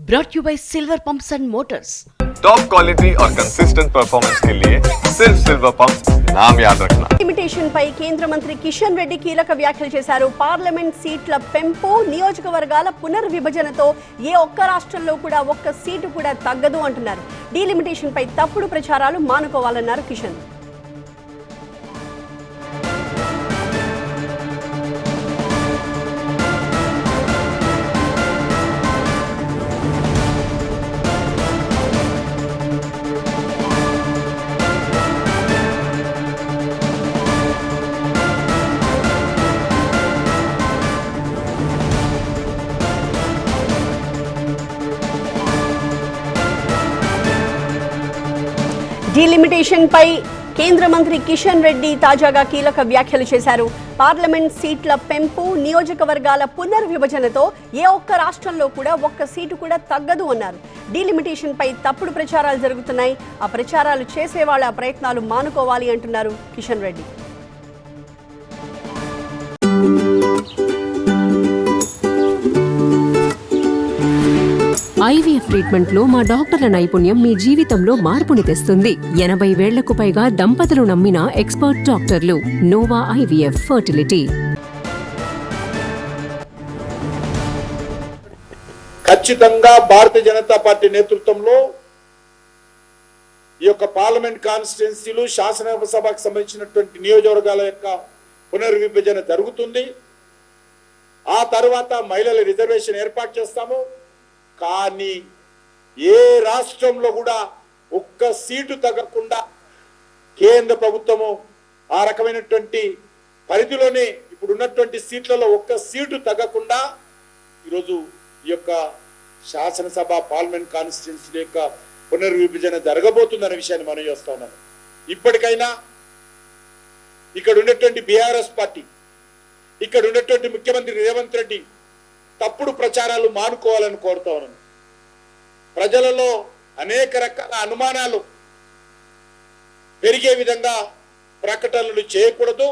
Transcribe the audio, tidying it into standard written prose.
brought you by Silver Pumps and Motors. Top quality और consistent performance के लिए सिर्फ सिल्वर पंप्स नाम याद रखना। లిమిటేషన్ పై కేంద్ర మంత్రి కిషన్ రెడ్డి కీలక వ్యాఖ్యలు చేశారు. పార్లమెంట్ సీట్ల పెంపు, నియోజకవర్గాల పునర్విభజనతో ఏ ఒక్క రాష్ట్రంలో కూడా ఒక్క సీటు కూడా తగ్గదు అంటున్నారు. డీలిమిటేషన్ పై తప్పుడు ప్రచారాలు మానుకోవాలన్నారు కిషన్. డీలిమిటేషన్ పై కేంద్ర మంత్రి కిషన్ రెడ్డి తాజాగా కీలక వ్యాఖ్యలు చేశారు. పార్లమెంట్ సీట్ల పెంపు, నియోజకవర్గాల పునర్విభజనతో ఏ ఒక్క రాష్ట్రంలో కూడా ఒక్క సీటు కూడా తగ్గదు అన్నారు. డీలిమిటేషన్ పై తప్పుడు ప్రచారాలు జరుగుతున్నాయి. ఆ ప్రచారాలు చేసేవాళ్ళ ప్రయత్నాలు మానుకోవాలి అంటున్నారు కిషన్ రెడ్డి. ఐవీఎఫ్ ట్రీట్మెంట్ లో మా డాక్టర్ల నైపుణ్యం మీ జీవితంలో మార్పుని తెస్తుంది. 80 వేళ్లకు పైగా దంపతులు నమ్మిన ఎక్స్పర్ట్ డాక్టర్లు. Nova IVF fertility. ఖచ్చితంగా భారతీయ జనతా పార్టీ నేతృత్వంలో ఈ యొక్క పార్లమెంట్ కాన్స్టిట్యున్సీలు, శాసనసభకు సంబంధించినటువంటి నియోజకవర్గాల యొక్క పునర్విభజన జరుగుతుంది. ఆ తర్వాత మహిళల రిజర్వేషన్ ఏర్పాటు చేస్తాము. కానీ ఏ రాష్ట్రంలో కూడా ఒక్క సీటు తగ్గకుండా కేంద్ర ప్రభుత్వము ఆ రకమైనటువంటి పరిధిలోనే ఇప్పుడు ఉన్నటువంటి సీట్లలో ఒక్క సీటు తగ్గకుండా ఈరోజు ఈ యొక్క శాసనసభ పార్లమెంట్ కాన్స్టిట్యున్సీ యొక్క పునర్విభజన జరగబోతుందనే విషయాన్ని మనం చేస్తా ఉన్నాం. ఇప్పటికైనా ఇక్కడ ఉన్నటువంటి బీఆర్ఎస్ పార్టీ, ఇక్కడ ఉన్నటువంటి ముఖ్యమంత్రి రేవంత్ రెడ్డి తప్పుడు ప్రచారాలు మానుకోవాలని కోరుతా ఉన్నాను. ప్రజలలో అనేక రకాల అనుమానాలు పెరిగే విధంగా ప్రకటనలు చేయకూడదు.